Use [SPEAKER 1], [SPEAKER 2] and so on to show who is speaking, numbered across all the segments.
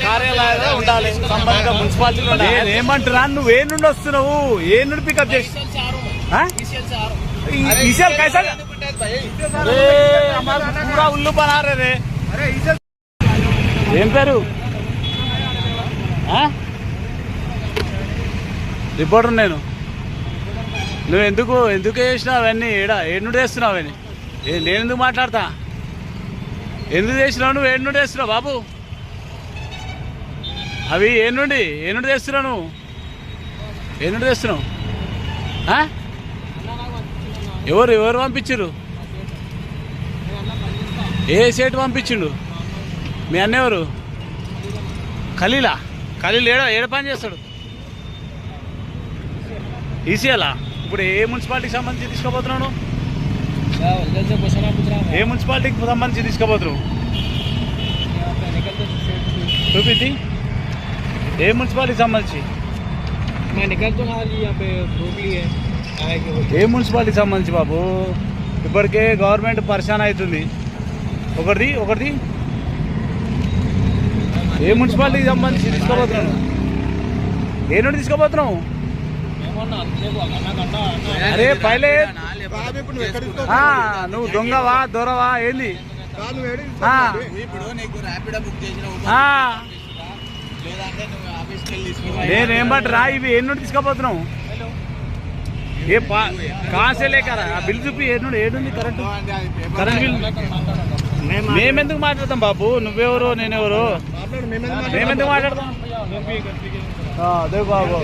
[SPEAKER 1] కార్యాలయాలు ఉండాలి, సంబంధిత మున్సిపాలిటీలో. ఏమంటున్నా నువ్వు ఏ నుండి వస్తున్నావు, ఏ నుండి పికప్ చేసి ఉల్లు బనారే. ఏం పేరు? రిపోర్టర్ నేను. నువ్వు ఎందుకు చేసినావు అవన్నీ? ఏడు చేస్తున్నావు అవన్నీ? నేను ఎందుకు మాట్లాడతా? ఎందుకు చేసినావు నువ్వు? ఏడు చేస్తున్నావు బాబు అవి? ఏ నుండి చేస్తున్నావు నువ్వు? ఏ చేస్తున్నావు? ఎవరు పంపించారు? ఏ సేటు పంపించిండు? మీ అన్న ఎవరు? ఖలీల్ ఏడ పని చేస్తాడు? ఈసీఎలా? ఇప్పుడు ఏ మున్సిపాలిటీకి సంబంధించి తీసుకోబోతున్నావు? ఏ మున్సిపాలిటీకి సంబంధించి తీసుకోబోతున్నావు? చూపించి ఏ మున్సిపాలిటీకి సంబంధించి? ఏ మున్సిపాలిటీకి సంబంధించి బాబు? ఇప్పటికే గవర్నమెంట్ పరిశాన్ అవుతుంది. ఒకటిది ఏ మున్సిపాలిటీకి సంబంధించి తీసుకోబోతున్నావు? ఏ నుండి తీసుకోబోతున్నావు? అరే పైలే నువ్వు దొంగవా దొరవా ఏంది? నేనేమంటారా ఇవి ఏ నుండి తీసుకోబోతున్నావు? ఏ కాసే లేకరా బిల్ చూపి ఏడుంది కరెంట్ బిల్. మేమెందుకు మాట్లాడతాం బాబు? నువ్వెవరు నేనెవరు? మేమెందుకు మాట్లాడతాం? అదే బాబు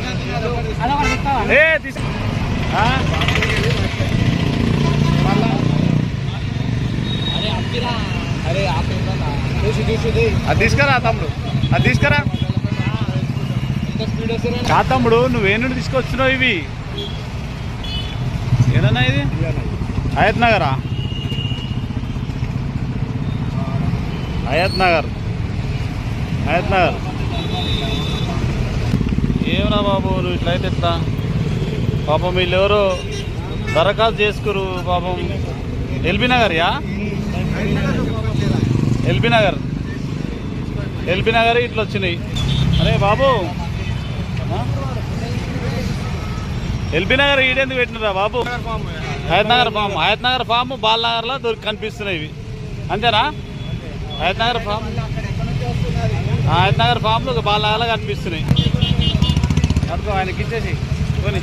[SPEAKER 1] అది తీసుకురా తమ్ముడు, అది తీసుకురా. కా తమ్ముడు నువ్వే నుండి తీసుకొచ్చినావు ఇవి? ఏదన్నా ఇది హయత్ నగరా? హయత్ నగర్ ఏమన్నా బాబు నువ్వు ఇట్లయితే ఎట్లా? పాపం వీళ్ళెవరో దరఖాస్తు చేసుకురు పాపం. ఎల్బీ నగర్ ఇట్లా వచ్చినాయి. అరే బాబు ఎల్బీ నగర్ ఈడెందుకు పెట్టినరా బాబు? హయత్ నగర్ ఫామ్ బాలనగర్లో కనిపిస్తున్నాయి ఇవి, అంతేనా? హయత్ నగర్ ఫామ్లు బాలనగర్లో కనిపిస్తున్నాయి. అనుకో ఆయనకి ఇచ్చేసి కొని.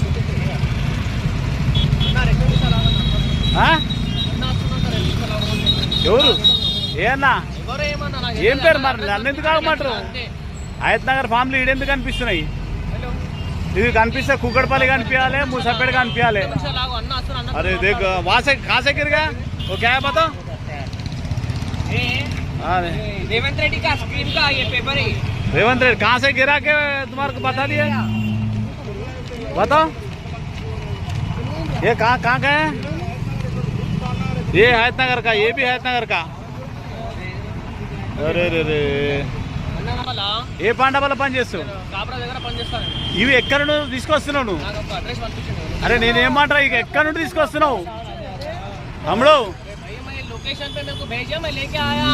[SPEAKER 1] ఎవరు? ఏ అన్నా ఏం పేరు? మరి నన్ను ఎందుకు ఆగమంటారు? హయత్ నగర్ ఫామ్లు ఈడెందుకు కనిపిస్తున్నాయి? ఇది కనిపిస్తే కుక్కడపల్లి కనిపించాలి, ముసాపేట కనిపించాలి. अरे देख वहाँ से कहाँ से गिर गया वो? क्या है बताओ?
[SPEAKER 2] रेवंत रेड्डी का स्क्रीन का ये पेपर है।
[SPEAKER 1] रेवंत रेड्डी कहाँ से गिरा के तुम्हारे को बता दिया? बताओ ये कहाँ का है? ये हयात नगर का, ये भी हयात नगर का. अरे रे रे ఏ పాండవల పని చేస్తావు? ఇవి ఎక్కడ నుండి తీసుకొస్తున్నావు నువ్వు? అరే నేనేమంటా ఇక ఎక్కడ నుండి తీసుకొస్తున్నావు తమ్ముడు?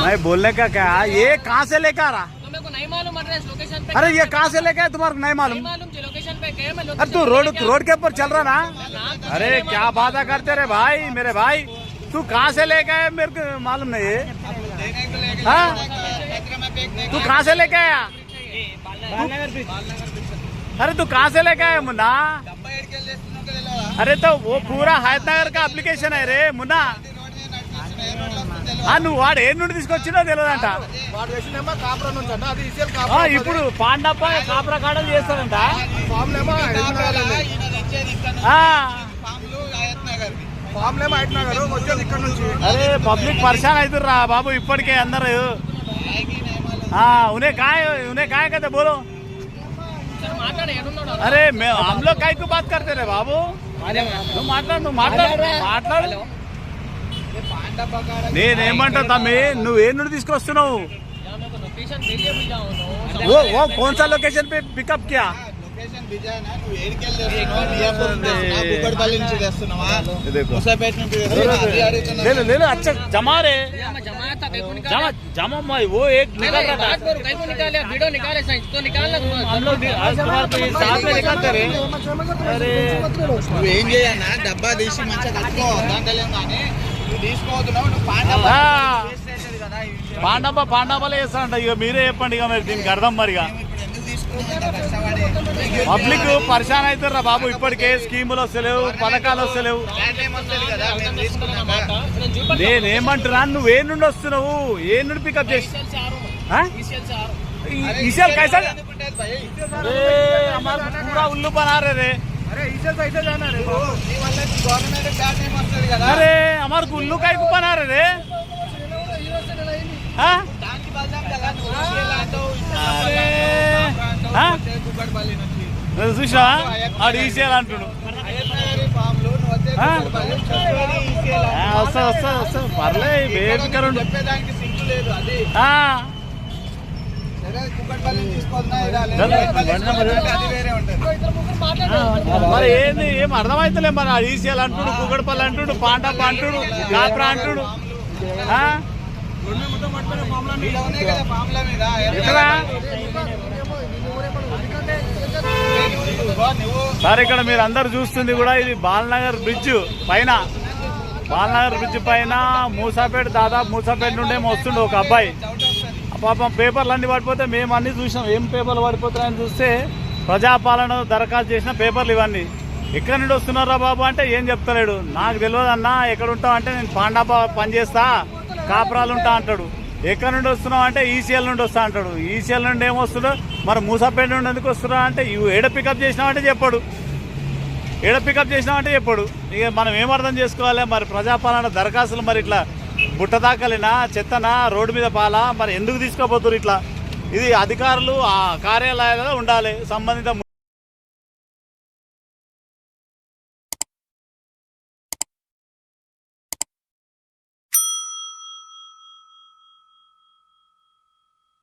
[SPEAKER 1] मैं बोलने का क्या, ये कहाँ से लेकर आ रहा? अरे ये कहाँ से लेकर तुम्हारे नहीं मालूम? अरे तू रोड के ऊपर चल रहा ना? अरे क्या बात करते रे भाई, मेरे भाई तू कहाँ से लेकर आया मेरे को मालूम नहीं है. हाँ तू कहाँ से लेके आया? अरे तू कहाँ से लेके आया मुन्ना? अरे तो वो पूरा हयात नगर का अप्लिकेशन है रे मुन्ना. నువ్వు వాడు ఏ నుండి తీసుకొచ్చినా తెలియదంట. ఇప్పుడు పాండప్ప కాపురా కాడలు చేస్తాడంట. అరే పబ్లిక్ పరిశాన్ అవుతుర్రా బాబు ఇప్పటికే అందరు. उन्हें काय कहते बोलो? अरे हम लोग काय को बात करते रहे बाबू? మాట్లాడు. నేనేమంటా తమ్మి నువ్వు ఏ నుండి తీసుకొస్తున్నావు? वो कौन सा लोकेशन पे पिकअप किया?
[SPEAKER 3] లొకేషన్ బిజానా నువ్వు ఏడికెళ్ళి చేస్తున్నావు మియాపూర్ నుంచి చేస్తున్నావా కుక్కడపల్లి నుంచి చేస్తున్నావా
[SPEAKER 1] देखो
[SPEAKER 3] ముసాపేట నుంచి చేస్తున్నావా అది అడుగుతున్నా
[SPEAKER 1] ले लो ले लो अच्छा जमा रे
[SPEAKER 2] जमा था कहीं को
[SPEAKER 1] जमा जमा मैं वो एक निकल रहा था
[SPEAKER 2] कहीं को निकाले वीडियो निकाले साइंस तो निकालना
[SPEAKER 1] हम लोग आज तुम्हारे तो साथ में निकालते रहे अरे
[SPEAKER 3] నువ్వు ఏం చేయన్నా డబ్బా తీసి మంచిగా కట్టుకో దాంట్లో కానీ నువ్వు తీసుకోవద్దున్నావు నువ్వు
[SPEAKER 1] ఆ, పాండవలే చేస్తానంట ఇక మీరే చెప్పండి ఇక మరి దీనికి అర్థం మరిగా
[SPEAKER 3] ఇప్పుడు ఎందుకు తీసుకున్నావు కష్టపడి
[SPEAKER 1] పబ్లిక్ పరిశాన్ అవుతారా బాబు ఇప్పటికే స్కీములు వస్తలేవు పథకాలు వస్తలేవు
[SPEAKER 3] బ్యాడ్ టైం వస్తుంది కదా మేము తీసుకున్నాక
[SPEAKER 1] నేనేమంటున్నా నువ్వు ఏ నుండి వస్తున్నావు ఏ నుండి పికప్ చేసి ఈసీఎల్ कैसा
[SPEAKER 3] ఎందుకుంటుంది భయ్?
[SPEAKER 1] अरे हमारा पूरा उल्लू बना रहे रे
[SPEAKER 3] నీ వల్ల గవర్నమెంట్ బ్యాడ్ టైం వస్తుంది కదా
[SPEAKER 1] अरे हमारे को उल्लू का ही बना रहे रे हाँ?
[SPEAKER 3] దానికి బలదాం కదా నువ్వు ఈసీఎల్ అంటావు,
[SPEAKER 1] అరే.
[SPEAKER 3] అంటావు,
[SPEAKER 1] ఆ?
[SPEAKER 3] వచ్చే కుక్కడపల్లి నుంచి
[SPEAKER 1] నువ్వు చూసా ఆడు ఈసీఎల్ అంటుడు
[SPEAKER 3] అయ్యప్పనగరి ఫామ్లో నువ్వు వచ్చే
[SPEAKER 1] ఆ?
[SPEAKER 3] కుక్కడపల్లి చెప్పేది ఈసీఎల్ అంటావు.
[SPEAKER 1] వస్తా పర్లే
[SPEAKER 3] ఇక్కడ
[SPEAKER 1] బేఫికర్
[SPEAKER 3] చెప్పేదానికి సింకు లేదు అది సరే కుక్కడపల్లి తీసుకొద్దా ఇలా
[SPEAKER 1] చల్,
[SPEAKER 3] అది వేరే ఉంటుంది
[SPEAKER 1] మరి ఏంది ఏం అర్థమైతలే మరి ఆ ఈసీఎల్ అంటుడు కుక్కడపల్లి అంటుడు పాండప్ప అంటుడు కాప్రా అంటుడు ఆ?
[SPEAKER 3] ఇలా ఉన్నాయి కదా ఫామ్ల మీద
[SPEAKER 1] ఎక్కడ
[SPEAKER 3] నువ్వు
[SPEAKER 1] సార్ ఇక్కడ మీరు అందరు చూస్తుంది కూడా ఇది బాలనగర్ బ్రిడ్జ్ పైన బాలనగర్ బ్రిడ్జ్ పైన మూసాపేట దాదాపు మూసాపేట నుండి ఏమో వస్తుండే ఒక అబ్బాయి పాపం పేపర్లు అన్ని పడిపోతే మేము అన్ని చూసినాం ఏం పేపర్లు పడిపోతున్నాయని చూస్తే ప్రజాపాలన దరఖాస్తు చేసిన పేపర్లు ఇవన్నీ ఎక్కడి నుండి వస్తున్నారా బాబు అంటే ఏం చెప్తలేడు నాకు తెలియదు అన్న ఎక్కడ ఉంటావు అంటే నేను పాండాప పనిచేస్తా కాపురాలు ఉంటా అంటాడు ఎక్కడి నుండి వస్తున్నావు అంటే ఈసీఎల్ నుండి వస్తా అంటాడు ఈసీఎల్ నుండి ఏమొస్తుందో మరి మూసాపేట నుండి ఎందుకు వస్తున్నా అంటే ఇవి ఏడ పికప్ చేసినావంటే చెప్పాడు ఏడ పికప్ చేసినావంటే చెప్పాడు ఇక మనం ఏం అర్థం చేసుకోవాలి మరి ప్రజాపాలన దరఖాస్తులు మరి ఇట్లా బుట్ట దాకలినా చెత్తనా రోడ్డు మీద పాలా మరి ఎందుకు తీసుకోబోతున్నారు ఇట్లా ఇది అధికారులు ఆ కార్యాలయాలలో ఉండాలి సంబంధిత